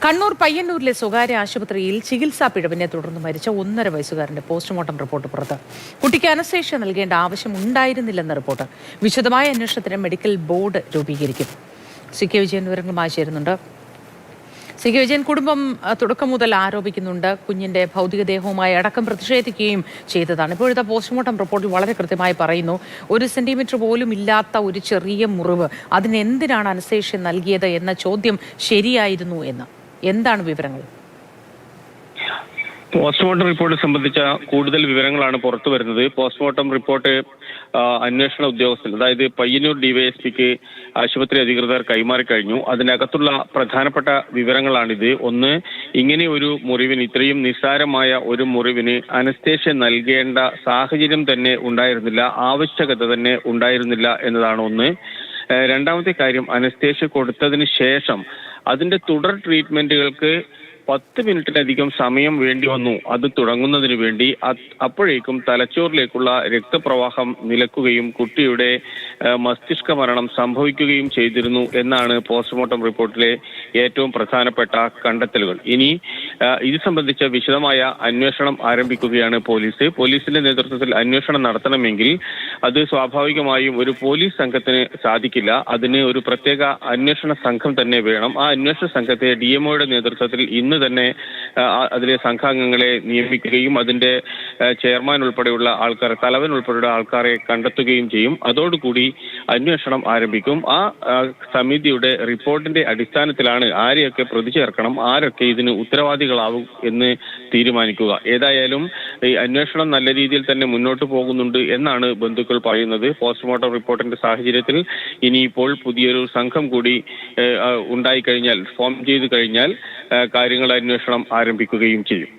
കണ്ണൂർ പയ്യന്നൂരിലെ സ്വകാര്യ ആശുപത്രിയിൽ ചികിത്സാ പിഴവിനെ തുടർന്ന് മരിച്ച 1.5 വയസ്സുകാരന്റെ പോസ്റ്റ്മോർട്ടം റിപ്പോർട്ട് പുറത്ത്. കുട്ടിക്ക് അനസ്തേഷ്യ നൽകേണ്ട ആവശ്യം ഉണ്ടായിരുന്നില്ലെന്ന റിപ്പോർട്ട്. വിശദമായ അന്വേഷണത്തിന് മെഡിക്കൽ ബോർഡ് രൂപീകരിക്കും. സി കെ വിജയൻ വിവരങ്ങളുമായി ചേരുന്നുണ്ട്. സി കെ വിജയൻ, കുടുംബം തുടക്കം മുതൽ ആരോപിക്കുന്നുണ്ട് കുഞ്ഞിന്റെ ഭൗതികദേഹവുമായി അടക്കം പ്രതിഷേധിക്കുകയും ചെയ്തതാണ്. ഇപ്പോഴത്തെ പോസ്റ്റ്മോർട്ടം റിപ്പോർട്ടിൽ വളരെ കൃത്യമായി പറയുന്നു, 1 സെന്റിമീറ്റർ പോലും ഇല്ലാത്ത ഒരു ചെറിയ മുറിവ്, അതിനെന്തിനാണ് അനസ്തേഷ്യ നൽകിയത് എന്ന ചോദ്യം ശരിയായിരുന്നു എന്ന്. എന്താണ് വിവരങ്ങൾ? പോസ്റ്റ്മോർട്ടം റിപ്പോർട്ട് സംബന്ധിച്ച കൂടുതൽ വിവരങ്ങളാണ് പുറത്തു വരുന്നത്. പോസ്റ്റ്മോർട്ടം റിപ്പോർട്ട് അന്വേഷണ ഉദ്യോഗസ്ഥർ, അതായത് പയ്യന്നൂർ ഡിവൈഎസ്പിക്ക് ആശുപത്രി അധികൃതർ കൈമാറിക്കഴിഞ്ഞു. അതിനകത്തുള്ള പ്രധാനപ്പെട്ട വിവരങ്ങളാണിത്. ഒന്ന്, ഇങ്ങനെ ഒരു മുറിവിന്, ഇത്രയും നിസ്സാരമായ ഒരു മുറിവിന് അനസ്തേഷ്യ നൽകേണ്ട സാഹചര്യം തന്നെ ഉണ്ടായിരുന്നില്ല, ആവശ്യകത തന്നെ ഉണ്ടായിരുന്നില്ല എന്നതാണ് ഒന്ന്. രണ്ടാമത്തെ കാര്യം, അനസ്തേഷ്യ കൊടുത്തതിന് ശേഷം അതിന്റെ തുടർ ട്രീറ്റ്മെന്റുകൾക്ക് 10 മിനിറ്റിലധികം സമയം വേണ്ടി വന്നു അത് തുടങ്ങുന്നതിന് വേണ്ടി. അപ്പോഴേക്കും തലച്ചോറിലേക്കുള്ള രക്തപ്രവാഹം നിലക്കുകയും കുട്ടിയുടെ മസ്തിഷ്ക മരണം സംഭവിക്കുകയും ചെയ്തിരുന്നു എന്നാണ് പോസ്റ്റ്മോർട്ടം റിപ്പോർട്ടിലെ ഏറ്റവും പ്രധാനപ്പെട്ട കണ്ടെത്തലുകൾ. ഇനി ഇത് സംബന്ധിച്ച വിശദമായ അന്വേഷണം ആരംഭിക്കുകയാണ് പോലീസ്. പോലീസിന്റെ നേതൃത്വത്തിൽ അന്വേഷണം നടത്തണമെങ്കിൽ അത് സ്വാഭാവികമായും ഒരു പോലീസ് സംഘത്തിന് സാധിക്കില്ല. അതിന് ഒരു പ്രത്യേക അന്വേഷണ സംഘം തന്നെ വേണം. ആ അന്വേഷണ സംഘത്തെ DMOയുടെ നേതൃത്വത്തിൽ ഇന്ന് തന്നെ അതിലെ സംഘാംഗങ്ങളെ നിയമിക്കുകയും അതിന്റെ ചെയർമാൻ ഉൾപ്പെടെയുള്ള ആൾക്കാർ, തലവൻ ഉൾപ്പെടെയുള്ള ആൾക്കാരെ കണ്ടെത്തുകയും ചെയ്യും. അതോടുകൂടി അന്വേഷണം ആരംഭിക്കും. ആ സമിതിയുടെ റിപ്പോർട്ടിന്റെ അടിസ്ഥാനത്തിലാണ് ആരെയൊക്കെ പ്രതി ചേർക്കണം, ആരൊക്കെ ഇതിന് ഉത്തരവാദികളാവും എന്ന് തീരുമാനിക്കുക. ഏതായാലും ഈ അന്വേഷണം നല്ല രീതിയിൽ തന്നെ മുന്നോട്ട് പോകുന്നുണ്ട് എന്നാണ് ബന്ധുക്കൾ പറയുന്നത്. പോസ്റ്റ്മോർട്ടം റിപ്പോർട്ടിന്റെ സാഹചര്യത്തിൽ ഇനിയിപ്പോൾ പുതിയൊരു സംഘം കൂടി ഉണ്ടായിക്കഴിഞ്ഞാൽ, ഫോം ചെയ്തു കഴിഞ്ഞാൽ കാര്യങ്ങൾ അന്വേഷണം ആരംഭിക്കുകയും ചെയ്യും.